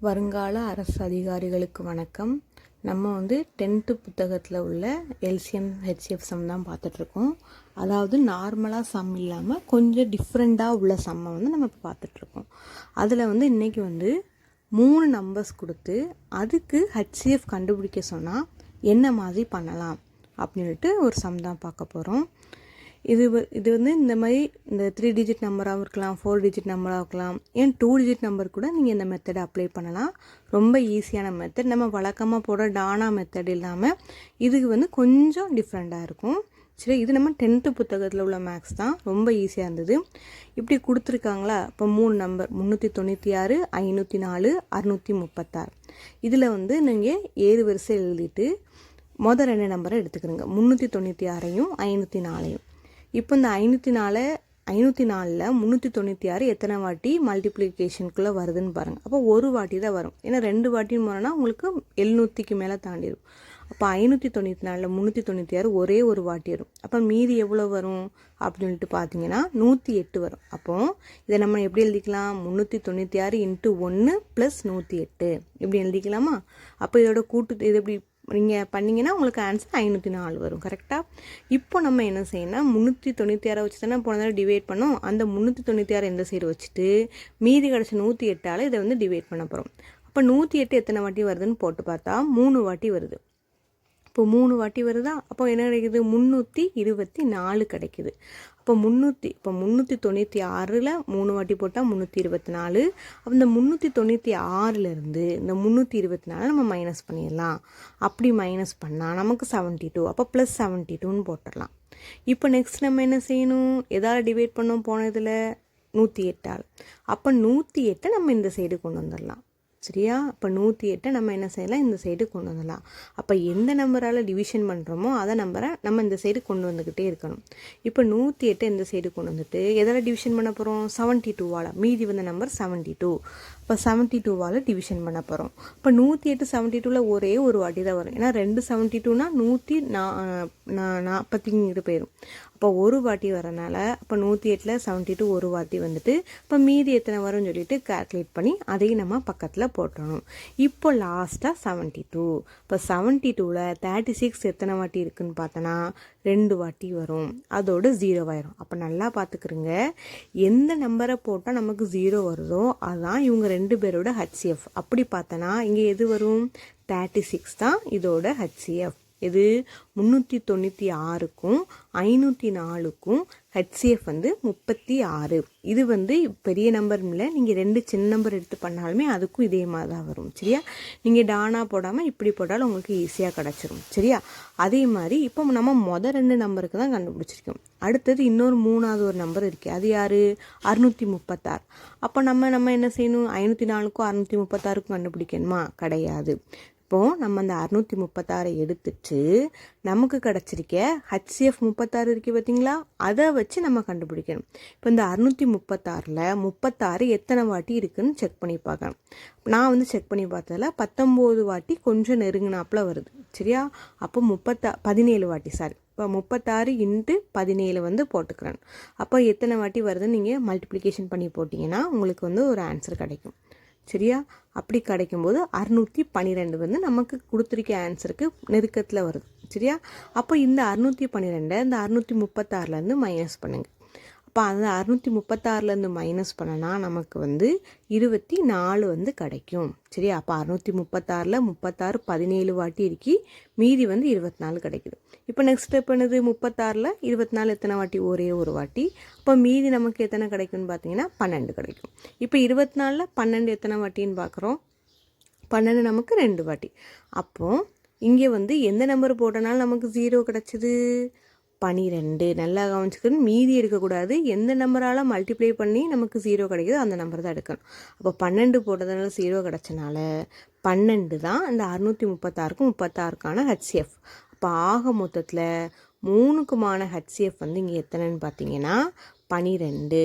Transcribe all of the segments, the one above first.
வருங்கால அரசு அதிகாரிகளுக்கு வணக்கம். நம்ம 10th புத்தகத்தில் உள்ள எல்சிஎம் ஹெச்சிஎஃப் சம் தான் பார்த்துட்ருக்கோம். அதாவது நார்மலாக சம் இல்லாமல் கொஞ்சம் டிஃப்ரெண்ட்டாக உள்ள சம்மை நம்ம இப்போ பார்த்துட்ருக்கோம். அதில் இன்றைக்கி 3 நம்பர்ஸ் கொடுத்து அதுக்கு ஹெச்சிஎஃப் கண்டுபிடிக்க சொன்னால் என்ன மாதிரி பண்ணலாம் அப்படின்ட்டு ஒரு சம் தான் பார்க்க போகிறோம். இது இந்த மாதிரி இந்த 3 டிஜிட் நம்பராகவும் இருக்கலாம், 4 டிஜிட் நம்பராக இருக்கலாம், ஏன் 2 டிஜிட் நம்பர் கூட நீங்கள் இந்த மெத்தடை அப்ளை பண்ணலாம். ரொம்ப ஈஸியான மெத்தட். நம்ம வழக்கமாக போடுற டானா மெத்தட் இல்லாமல் இதுக்கு கொஞ்சம் டிஃப்ரெண்ட்டாக இருக்கும். சரி, இது நம்ம 10th புத்தகத்தில் உள்ள மேக்ஸ் தான். ரொம்ப ஈஸியாக இருந்தது. இப்படி கொடுத்துருக்காங்களா, இப்போ 3 நம்பர் 396, 504, 636. இதில் நீங்கள் ஏறு வரிசை எழுதிட்டு மொதல் 2 நம்பரை எடுத்துக்கிறோங்க, 396ஐயும் 504ஐயும். இப்போ இந்த 504ல் 396 எத்தனை வாட்டி மல்டிப்ளிகேஷனுக்குள்ளே வருதுன்னு பாருங்கள். அப்போ ஒரு வாட்டி தான் வரும். ஏன்னா 2 வாட்டின்னு போனோன்னா உங்களுக்கு 700க்கு மேலே தாண்டிடும். அப்போ 594ல் 396 ஒரே ஒரு வாட்டி வரும். அப்போ மீதி எவ்வளோ வரும் அப்படின்ட்டு பார்த்தீங்கன்னா 108 வரும். அப்போது இதை நம்ம எப்படி எழுதிக்கலாம், 396 × 1 + 108 இப்படி எழுதிக்கலாமா? அப்போ இதோட கூட்டு இது எப்படி நீங்கள் பண்ணிங்கன்னா உங்களுக்கு ஆன்சர் 504 வரும். கரெக்டாக? இப்போ நம்ம என்ன செய்யணும், 396 வச்சு தானே போன தடவை டிவைட் பண்ணோம். அந்த 396 இந்த சைடு வச்சுட்டு மீதி கிடச்ச 108ஆல் இதை டிவைட் பண்ண போகிறோம். அப்போ 108 எத்தனை வாட்டி வருதுன்னு போட்டு பார்த்தா 3 வாட்டி வருது. இப்போ 3 வாட்டி வருதா? அப்போ என்ன கிடைக்குது, 324 கிடைக்குது. அப்போ 396ல் 3 வாட்டி போட்டால் 324. அப்போ இந்த 396லேருந்து இந்த 324 நம்ம மைனஸ் பண்ணிடலாம். அப்படி மைனஸ் பண்ணால் நமக்கு 72. அப்போ +72ன்னு போட்டுடலாம். இப்போ நெக்ஸ்ட் நம்ம என்ன செய்யணும், எதால் டிவைட் பண்ணோம் போனதில் 108ஆல். அப்போ 108 நம்ம இந்த சைடு கொண்டு வந்துடலாம். சரியா? அப்போ 108 நம்ம என்ன செய்யலாம், இந்த சைடு கொண்டு வந்துடலாம். அப்போ எந்த நம்பரால் டிவிஷன் பண்ணுறோமோ அதை நம்பரை நம்ம இந்த சைடு கொண்டு வந்துக்கிட்டே இருக்கணும். இப்போ 108 இந்த சைடு கொண்டு வந்துட்டு எதால் டிவிஷன் பண்ண போகிறோம், 72வால். மீதி வந்த நம்பர் 72. இப்போ 72வால் டிவிஷன் பண்ண போகிறோம். இப்போ 108 72ல் ஒரே ஒரு வாட்டி தான் வரும். ஏன்னா 2 72னா 140 போயிடும். அப்போ ஒரு வாட்டி வரனால அப்போ 108ல் 72 ஒரு வாட்டி வந்துட்டு இப்போ மீதி எத்தனை வரும்னு சொல்லிட்டு கால்குலேட் பண்ணி அதையும் நம்ம பக்கத்தில் போட்டுடணும். இப்போ லாஸ்ட்டாக 72. இப்போ 72ல் 36 எத்தனை வாட்டி இருக்குதுன்னு பார்த்தோன்னா 2 வாட்டி வரும். அதோடு 0 ஆயிரும். அப்போ நல்லா பார்த்துக்குறங்க, எந்த நம்பரை போட்டால் நமக்கு 0 வருதோ அதுதான் இவங்க 2 பேரோட ஹெச்சிஎஃப். அப்படி பார்த்தோன்னா இங்கே எது வரும், 36 தான் இதோட ஹெச்சிஎஃப். இது 396க்கும் 504க்கும் ஹெச்சிஎஃப் 36. இது பெரிய நம்பர் இல்லை, நீங்கள் 2 சின்ன நம்பர் எடுத்து பண்ணாலுமே அதுக்கும் இதே மாதிரி தான் வரும். சரியா? நீங்கள் டானா போடாமல் இப்படி போட்டாலும் உங்களுக்கு ஈஸியாக கிடச்சிரும். சரியா? அதே மாதிரி இப்போ நம்ம மொதல் 2 நம்பருக்கு தான் கண்டுபிடிச்சிருக்கோம். அடுத்தது இன்னொரு 3வது ஒரு நம்பர் இருக்குது. அது யார், 636. அப்போ நம்ம என்ன செய்யணும், 504க்கும் 636க்கும் கண்டுபிடிக்கணுமா? கிடையாது. இப்போது நம்ம அந்த 636 எடுத்துட்டு நமக்கு கிடச்சிருக்க ஹெச்சிஎஃப் 36 இருக்குது பார்த்தீங்களா, அதை வச்சு நம்ம கண்டுபிடிக்கணும். இப்போ இந்த 636ல் 36 எத்தனை வாட்டி இருக்குதுன்னு செக் பண்ணி பார்க்கணும். நான் செக் பண்ணி பார்த்ததில் 19 வாட்டி கொஞ்சம் நெருங்கினாப்பில் வருது. சரியா? அப்போ 17 வாட்டி, சாரி, இப்போ 36 × 17 போட்டுக்கிறேன். அப்போ எத்தனை வாட்டி வருதுன்னு நீங்கள் மல்டிப்ளிகேஷன் பண்ணி போட்டிங்கன்னா உங்களுக்கு ஒரு ஆன்சர் கிடைக்கும். சரியா? அப்படி கிடைக்கும்போது 612 நமக்கு கொடுத்துருக்க ஆன்சருக்கு நெருக்கத்தில் வருது. சரியா? அப்போ இந்த 612 இந்த 636லேருந்து மைனஸ் பண்ணுங்கள். அப்போ அந்த 636லேருந்து மைனஸ் பண்ணனா நமக்கு 24 கிடைக்கும். சரியா? அப்போ 636ல் 36 17 வாட்டி இருக்கி, மீதி 24 கிடைக்குது. இப்போ நெக்ஸ்ட் ஸ்டெப் என்னது, 36ல் 24 எத்தனை வாட்டி, ஒரே ஒரு வாட்டி. இப்போ மீதி நமக்கு எத்தனை கிடைக்கும்னு பார்த்தீங்கன்னா 12 கிடைக்கும். இப்போ 24ல் 12 எத்தனை வாட்டின்னு பார்க்குறோம், 12 நமக்கு 2 வாட்டி. அப்போது இங்கே எந்த நம்பர் போட்டனாலும் நமக்கு 0 கிடச்சிது, 12. நல்லா கவனிச்சுக்கணும், மீதி எடுக்கக்கூடாது. எந்த நம்பரால் மல்டிப்ளை பண்ணி நமக்கு 0 கிடைக்குதோ அந்த நம்பர் தான் எடுக்கணும். அப்போ 12 போட்டதுனால 0 கிடச்சனால 12 தான் இந்த 636க்கும் 36க்கான ஹெச்சிஎஃப். அப்போ ஆக மொத்தத்தில் 3க்குமான ஹெச்சிஎஃப் இங்கே எத்தனைன்னு பார்த்தீங்கன்னா 12.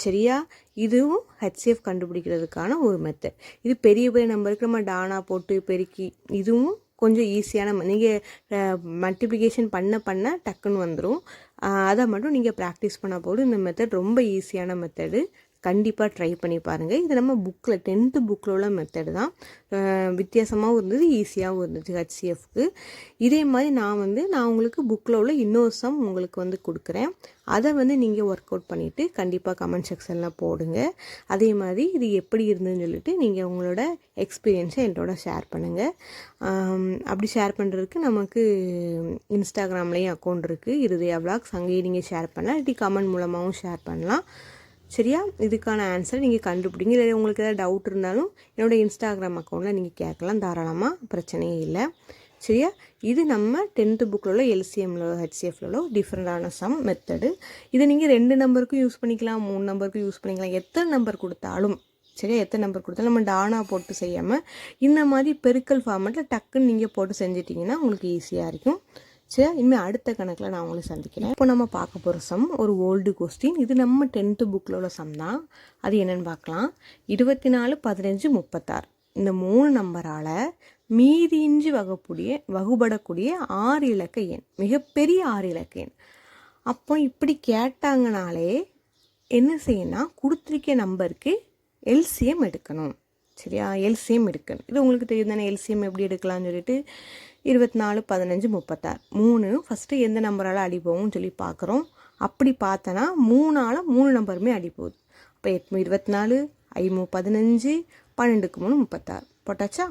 சரியா? இதுவும் ஹெச்சிஎஃப் கண்டுபிடிக்கிறதுக்கான ஒரு மெத்தட். இது பெரிய பெரிய நம்பருக்கு நம்ம டானா போட்டு பெருக்கி, இதுவும் கொஞ்சம் ஈஸியான, நீங்கள் மல்டிப்ளிகேஷன் பண்ண டக்குன்னு வந்துடும். அதை மட்டும் நீங்கள் ப்ராக்டிஸ் பண்ண போது இந்த மெத்தட் ரொம்ப ஈஸியான மெத்தடு. கண்டிப்பாக ட்ரை பண்ணி பாருங்கள். இது நம்ம புக்கில் 10th புக்கில் உள்ள மெத்தடு தான். வித்தியாசமாகவும் இருந்தது, ஈஸியாகவும் இருந்துச்சு ஹெச்சிஎஃப்க்கு. இதே மாதிரி நான் உங்களுக்கு புக்கில் உள்ள இன்னொரு சம் உங்களுக்கு வந்து கொடுக்குறேன். அதை வந்து நீங்கள் ஒர்க் அவுட் பண்ணிவிட்டு கண்டிப்பாக கமெண்ட் செக்ஷனில் போடுங்க. அதே மாதிரி இது எப்படி இருந்ததுன்னு சொல்லிட்டு நீங்கள் உங்களோட எக்ஸ்பீரியன்ஸை என்னோட ஷேர் பண்ணுங்கள். அப்படி ஷேர் பண்ணுறதுக்கு நமக்கு இன்ஸ்டாகிராம்லேயும் அக்கௌண்ட் இருக்குது, இருதயா விளாக்ஸ். அங்கேயும் நீங்கள் ஷேர் பண்ணலாம், இல்லாட்டி கமெண்ட் மூலமாகவும் ஷேர் பண்ணலாம். சரியா? இதுக்கான ஆன்சர் நீங்கள் கண்டுபிடிங்க. இல்லை உங்களுக்கு ஏதாவது டவுட் இருந்தாலும் என்னோடய இன்ஸ்டாகிராம் அக்கௌண்ட்டில் நீங்கள் கேட்கலாம் தாராளமாக, பிரச்சனையே இல்லை. சரியா? இது நம்ம 10th புக்கில் உள்ள எல்சிஎம்ல ஹெச்சிஎஃப்ல டிஃப்ரெண்டான சம் மெத்தடு. இதை நீங்கள் 2 நம்பருக்கும் யூஸ் பண்ணிக்கலாம், 3 நம்பருக்கும் யூஸ் பண்ணிக்கலாம், எத்தனை நம்பர் கொடுத்தாலும். சரியா? எத்தனை நம்பர் கொடுத்தாலும் நம்ம டானா போட்டு செய்யாமல் இந்த மாதிரி பெருக்கல் ஃபார்மேட்டில் டக்குன்னு நீங்கள் போட்டு செஞ்சிட்டிங்கன்னா உங்களுக்கு ஈஸியாக இருக்கும். சரி, இனிமேல் அடுத்த கணக்கில் நான் உங்களை சந்திக்கிறேன். இப்போ நம்ம பார்க்க போகிற சம் ஒரு ஓல்டு கொஸ்டின். இது நம்ம 10th புக்கில் உள்ள சம் தான். அது என்னென்னு பார்க்கலாம். 24, 15, 36 இந்த 3 நம்பரால் மீதியின்றி வகுபடக்கூடிய 6 இலக்க எண், மிகப்பெரிய 6 இலக்க எண். அப்போ இப்படி கேட்டாங்கனாலே என்ன செய்யணும், கொடுத்துருக்க நம்பருக்கு எல்சிஎம் எடுக்கணும். சரியா? எல்சிஎம் எடுக்கணும். இது உங்களுக்கு தெரியும் தானே, எல்சிஎம் எப்படி எடுக்கலாம்னு சொல்லிட்டு 24, 15, 36 3 ஃபஸ்ட்டு எந்த நம்பரால் அடி போகும்னு சொல்லி பார்க்குறோம். அப்படி பார்த்தோன்னா 3 நம்பருமே அடி போகுது. அப்போ 24, 5, 15, 12, 3, 36 போட்டாச்சா?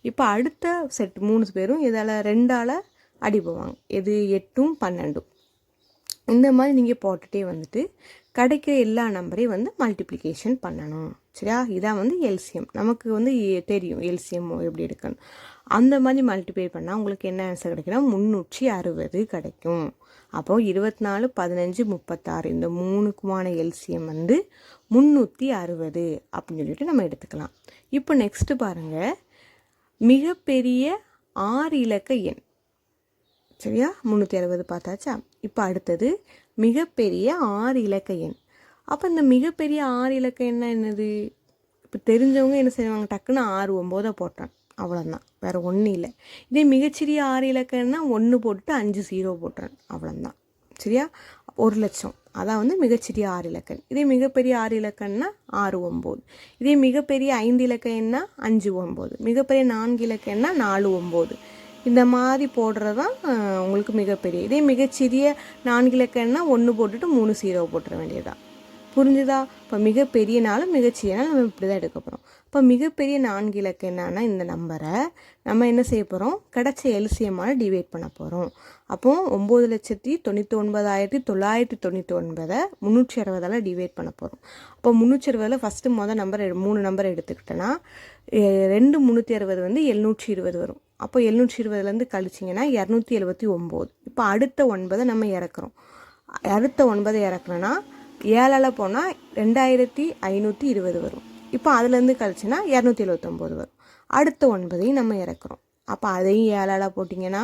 இப்போ அடுத்த செட் 3 பேரும் இதால் 2ஆல் அடி போவாங்க. எது? 8, 12. இந்த மாதிரி நீங்கள் போட்டுகிட்டே வந்துட்டு கிடைக்கிற எல்லா நம்பரையும் வந்து மல்டிப்ளிகேஷன் பண்ணணும். சரியா? இதான் வந்து எல்சிஎம். நமக்கு வந்து தெரியும் எல்சிஎம் எப்படி எடுக்கணும். அந்த மாதிரி மல்டிப்ளை பண்ணால் உங்களுக்கு என்ன ஆன்சர் கிடைக்குன்னா 360 கிடைக்கும். அப்போது 24, 15, 36 இந்த 3க்குமான எல்சிஎம் வந்து 360 அப்படின்னு சொல்லிட்டு நம்ம எடுத்துக்கலாம். இப்போ நெக்ஸ்ட்டு பாருங்கள், மிகப்பெரிய 6 இலக்க எண். சரியா? 360 பார்த்தாச்சா? இப்போ அடுத்தது மிகப்பெரிய 6 இலக்க எண். அப்போ இந்த மிகப்பெரிய 6 இலக்க எண்ணா என்னது? இப்போ தெரிஞ்சவங்க என்ன செய்வாங்க, டக்குன்னு 6, 9 போட்டான், அவ்வளோதான், வேறு ஒன்றும் இல்லை. இதே மிகச்சிறிய 6 இலக்கன்னா 1 போட்டு 5 0 போட்டுறான், அவ்வளோதான். சரியா? 1,00,000 அதான் வந்து மிகச்சிறிய 6 இலக்கன். இதே மிகப்பெரிய 6 இலக்கன்னா 6, 9. இதே மிகப்பெரிய 5 இலக்க எண்ணா 5, 9. மிகப்பெரிய 4 இலக்க எண்ணா 4, 9. இந்த மாதிரி போடுறது தான் உங்களுக்கு மிகப்பெரிய. இதே மிகச்சிறிய 4 இலக்கன்னா 1 போட்டுட்டு 3 0 போட்டுற வேண்டியதுதான். புரிஞ்சுதா? இப்போ மிகப்பெரியனாலும் மிகச்சிறியனாலும் நம்ம இப்படி தான் எடுக்க போகிறோம். இப்போ மிகப்பெரிய 4 இலக்க என்னன்னா இந்த நம்பரை நம்ம என்ன செய்ய போகிறோம், கிடச்ச எல்சிஎம்மால் டிவைட் பண்ண போகிறோம். அப்போது 9,99,999 360ஆல் டிவைட் பண்ண போகிறோம். அப்போ 360 ஃபஸ்ட்டு நம்பர் 3 நம்பர் எடுத்துக்கிட்டோன்னா 2 360 வந்து 720 வரும். அப்போ 720லேருந்து கழிச்சிங்கன்னா 279. இப்போ அடுத்த 9 நம்ம இறக்குறோம். அடுத்த 9 இறக்குறோன்னா 7ஆல் போனால் 2520 வரும். இப்போ அதுலேருந்து கழிச்சுன்னா 279 வரும். அடுத்த 9ஐயும் நம்ம இறக்குறோம். அப்போ அதையும் 7ஆல் போட்டிங்கன்னா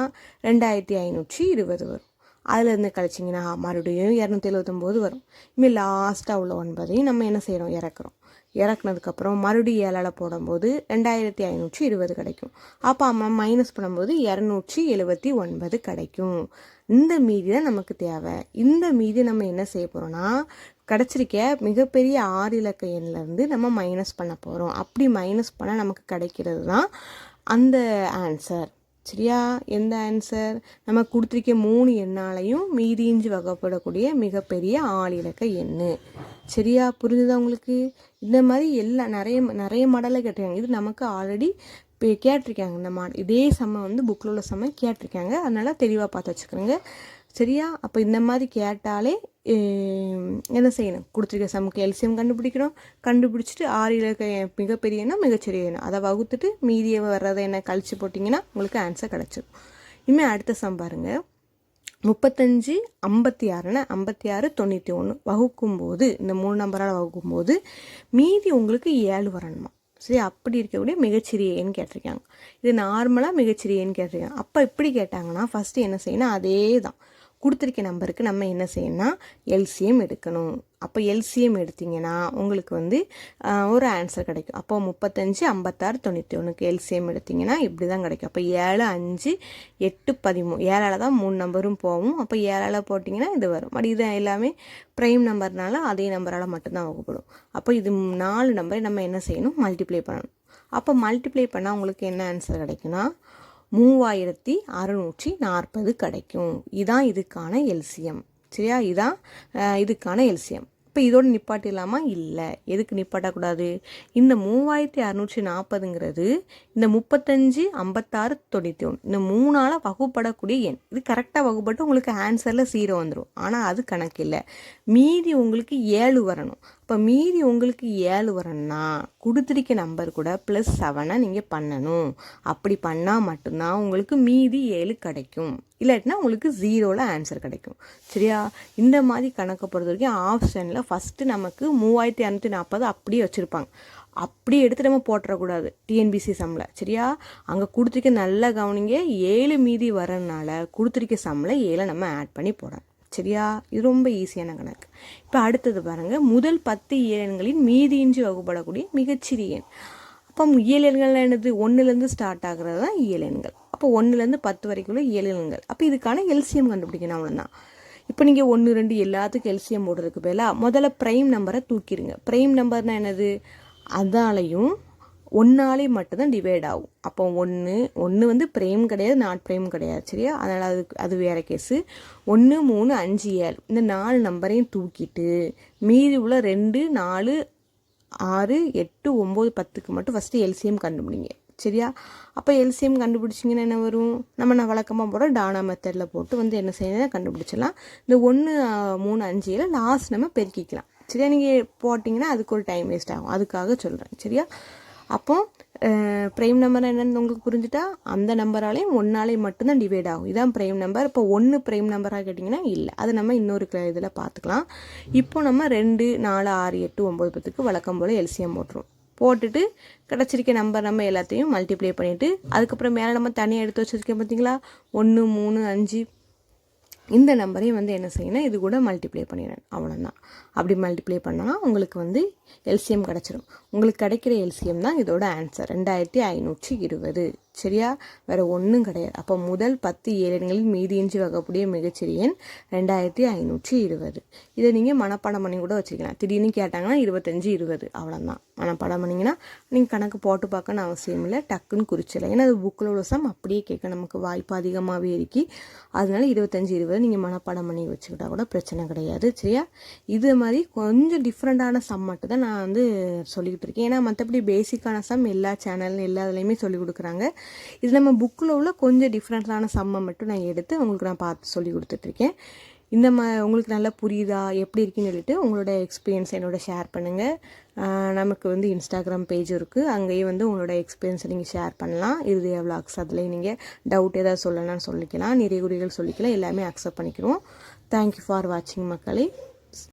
2520 வரும். அதுலேருந்து கழிச்சிங்கன்னா மறுபடியும் 279 வரும். இனிமேல் லாஸ்ட்டாக உள்ள 9ஐயும் நம்ம என்ன செய்கிறோம், இறக்குறோம். இறக்குனதுக்கப்புறம் மறுபடியும் 7ஆல் போடும்போது 2520 கிடைக்கும். அப்போ நம்ம மைனஸ் பண்ணும்போது 279 கிடைக்கும். இந்த மீதி தான் நமக்கு தேவை. இந்த மீதி நம்ம என்ன செய்ய போகிறோம்னா, கிடச்சிருக்க மிகப்பெரிய 6 இலக்க எண்ணிலேருந்து நம்ம மைனஸ் பண்ண போகிறோம். அப்படி மைனஸ் பண்ணால் நமக்கு கிடைக்கிறது தான் அந்த ஆன்சர். சரியா? எந்த ஆன்சர்? நம்ம கொடுத்துருக்க 3 எண்ணாலையும் மீதியின்றி வகைப்படக்கூடிய மிகப்பெரிய 6 இலக்க எண்ணு. சரியா? புரிஞ்சுதா உங்களுக்கு? இந்த மாதிரி நிறைய மாடலில் கேட்டிருக்காங்க. இது நமக்கு ஆல்ரெடி இப்போ கேட்டிருக்காங்க. இந்த இதே சம வந்து புக்கில் உள்ள சம கேட்டிருக்காங்க. அதனால் தெளிவாக பார்த்து வச்சுக்கிறோங்க. சரியா? அப்போ இந்த மாதிரி கேட்டாலே என்ன செய்யணும், கொடுத்துருக்க சமக்கு எல்சிஎம் கண்டுபிடிக்கணும். கண்டுபிடிச்சிட்டு 6 இலக்க மிகப்பெரியனா மிகச்சிறியனா அதை வகுத்துட்டு மீதியை வர்றதை என்ன கழிச்சு போட்டிங்கன்னா உங்களுக்கு ஆன்சர் கிடச்சிடும். இனிமேல் அடுத்த சம் பாருங்கள். 35, 56 56 91 வகுக்கும்போது இந்த 3 நம்பரால் வகுக்கும்போது மீதி உங்களுக்கு 7 வரணுமா? சரி, அப்படி இருக்கக்கூடிய மிகச்சிறிய எண் கேட்டிருக்காங்க. இது நார்மலாக மிகச்சிறிய எண் கேட்டிருக்காங்க. அப்போ இப்படி கேட்டாங்கன்னா ஃபஸ்ட்டு என்ன செய்யணும், அதே தான் கொடுத்துருக்க நம்பருக்கு நம்ம என்ன செய்யணும்னா எல்சிஎம் எடுக்கணும். அப்போ எல்சிஎம் எடுத்திங்கன்னா உங்களுக்கு வந்து ஒரு ஆன்சர் கிடைக்கும். அப்போ 35 56 91 எல்சிஎம் எடுத்திங்கன்னா இப்படி தான் கிடைக்கும். அப்போ 7 5 8 13 7ஆல் தான் 3 நம்பரும் போகும். அப்போ 7ஆல் போட்டிங்கன்னா இது வரும். அப்படி இது எல்லாமே ப்ரைம் நம்பர்னால அதே நம்பரால் மட்டும்தான் வகுப்படும். அப்போ இது 4 நம்பரை நம்ம என்ன செய்யணும், மல்டிப்ளை பண்ணணும். அப்போ மல்டிப்ளை பண்ணால் உங்களுக்கு என்ன ஆன்சர் கிடைக்குன்னா 3640 கிடைக்கும். இதான் இதுக்கான எல்சிஎம். சரியா? இதான் இதுக்கான எல்சிஎம். இப்போ இதோடு நிப்பாட்டிடலாமா? இல்லை. எதுக்கு நிப்பாட்டக்கூடாது? இந்த 3640ங்கிறது இந்த 35 56 91 இந்த 3ஆல் வகுப்படக்கூடிய எண். இது கரெக்டாக வகுப்பட்டு உங்களுக்கு ஆன்சரில் 0 வந்துடும். ஆனால் அது கணக்கு இல்லை. மீதி உங்களுக்கு 7 வரணும். இப்போ மீதி உங்களுக்கு 7 வரணும்னா கொடுத்துருக்க நம்பர் கூட +7 நீங்கள் பண்ணணும். அப்படி பண்ணால் மட்டும்தான் உங்களுக்கு மீதி 7 கிடைக்கும். இல்லாட்டினா உங்களுக்கு 0ல் ஆன்சர் கிடைக்கும். சரியா? இந்த மாதிரி கணக்கை பொறுத்த வரைக்கும் ஆப்ஷனில் ஃபஸ்ட்டு நமக்கு 3640 அப்படியே வச்சுருப்பாங்க. அப்படியே எடுத்து நம்ம போட்டுறக்கூடாது டிஎன்பிசி சம்மில். சரியா? அங்கே கொடுத்துருக்க நல்லா கவனிங்க. 7 மீதி வரனால கொடுத்துருக்க சம்மில் 7 நம்ம ஆட் பண்ணி போடணும். சரியா? இது ரொம்ப ஈஸியான கணக்கு. இப்போ அடுத்தது பாருங்கள், முதல் 10 இயலெண்களின் மீதியின்றி வகுப்படக்கூடிய மிகச்சிறிய எண். அப்போ இயலெண்கள் என்னது? 1லேருந்து ஸ்டார்ட் ஆகிறது தான் இயலெண்கள். அப்போ 1லேருந்து 10 வரைக்குள்ள இயலெண்கள். அப்போ இதுக்கான எல்சிஎம் கண்டுபிடிக்கணும். அவ்வளோதான். இப்போ நீங்கள் 1 2 எல்லாத்துக்கும் எல்சிஎம் போடுறதுக்கு பதிலாக முதல்ல ப்ரைம் நம்பரை தூக்கிடுங்க. ப்ரைம் நம்பர்னால் என்னது? அதாலையும் 1ஆலே மட்டும்தான் டிவைட் ஆகும். அப்போ 1 வந்து ப்ரைம் கிடையாது, நாட் ப்ரைம் கிடையாது. சரியா? அதனால் அது வேறு கேஸு. 1 3 5 7 இந்த 4 நம்பரையும் தூக்கிட்டு மீதி உள்ள 2 4 6 8 9 10க்கு மட்டும் ஃபஸ்ட்டு எல்சிஎம் கண்டுபிடிங்க. சரியா? அப்போ எல்சிஎம் கண்டுபிடிச்சிங்கன்னா என்ன வரும்? நான் வழக்கமாக போட டானா மெத்தடில் போட்டு வந்து என்ன செய்யணும் கண்டுபிடிச்சிடலாம். இந்த 1 3 5 7 லாஸ்ட் நம்ம பெருக்கிக்கலாம். சரியா? நீங்கள் போட்டிங்கன்னா அதுக்கு ஒரு டைம் வேஸ்ட் ஆகும். அதுக்காக சொல்கிறேன். சரியா? அப்போ ப்ரைம் நம்பர் என்னென்னு உங்களுக்கு புரிஞ்சுட்டா அந்த நம்பராலையும் 1ஆலையும் மட்டும்தான் டிவைட் ஆகும். இதான் ப்ரைம் நம்பர். இப்போ 1 ப்ரைம் நம்பராக கேட்டிங்கன்னா இல்லை. அது நம்ம இன்னொரு இதில் பார்த்துக்கலாம். இப்போ நம்ம 2 4 6 8 9 10க்கு வழக்கம் போல் எல்சிஎம் போட்டுட்டு கிடச்சிருக்க நம்பர் நம்ம எல்லாத்தையும் மல்டிப்ளை பண்ணிவிட்டு அதுக்கப்புறம் மேலே நம்ம தனியாக எடுத்து வச்சுருக்கேன் பார்த்தீங்களா 1 3 5 இந்த நம்பரையும் வந்து என்ன செய்யணும், இது கூட மல்டிப்ளை பண்ணிடணும். அவ்வளோதான். அப்படி மல்டிப்ளை பண்ணால் உங்களுக்கு வந்து எல்சிஎம் கிடச்சிடும். உங்களுக்கு கிடைக்கிற எல்சிஎம் தான் இதோட ஆன்சர் 2520. சரியா? வேறு ஒன்றும் கிடையாது. அப்போ முதல் 10 இயலெண்களில் மீதியின்றி வகக்கூடிய மிகச்சிறிய எண் 2520. இதை நீங்கள் மனப்பாடம் பண்ணி கூட வச்சுக்கலாம். திடீர்னு கேட்டாங்கன்னா 25 20 அவ்வளோதான். மனப்பாடம் பண்ணிங்கன்னா நீங்கள் கணக்கு போட்டு பார்க்கணும்னு அவசியம் இல்லை. டக்குன்னு குறிச்சிடலாம். ஏன்னா அது புக்கில் உள்ள சம் அப்படியே கேட்க நமக்கு வாய்ப்பு அதிகமாகவே இருக்கு. அதனால 25 20 நீங்கள் மனப்பாடம் பண்ணி வச்சுக்கிட்டா கூட பிரச்சனை கிடையாது. சரியா? இது மாதிரி கொஞ்சம் டிஃப்ரெண்ட்டான சம் மட்டும் தான் நான் வந்து சொல்லிக்கிட்டு இருக்கேன். ஏன்னா மற்றபடி பேசிக்கான சம் எல்லா சேனல்லையும் எல்லா இதுலேயுமே சொல்லிக் கொடுக்குறாங்க. இது நம்ம புக்கில் உள்ள கொஞ்சம் டிஃப்ரெண்ட்டான சம்மை மட்டும் நான் எடுத்து உங்களுக்கு நான் பார்த்து சொல்லி கொடுத்துட்ருக்கேன். இந்த உங்களுக்கு நல்லா புரியுதா எப்படி இருக்குன்னு சொல்லிட்டு உங்களோட எக்ஸ்பீரியன்ஸ் என்னோட ஷேர் பண்ணுங்கள். நமக்கு வந்து இன்ஸ்டாகிராம் பேஜ் இருக்குது. அங்கேயே வந்து உங்களோட எக்ஸ்பீரியன்ஸை நீங்கள் ஷேர் பண்ணலாம். இறுதியா விளாக்ஸ் அதுலேயும் நீங்கள் டவுட் ஏதாவது சொல்லலாம்னு சொல்லிக்கலாம், நிறைய குறிகள் சொல்லிக்கலாம். எல்லாமே அக்செப்ட் பண்ணிக்கிறோம். தேங்க்யூ ஃபார் வாட்சிங் மக்களே.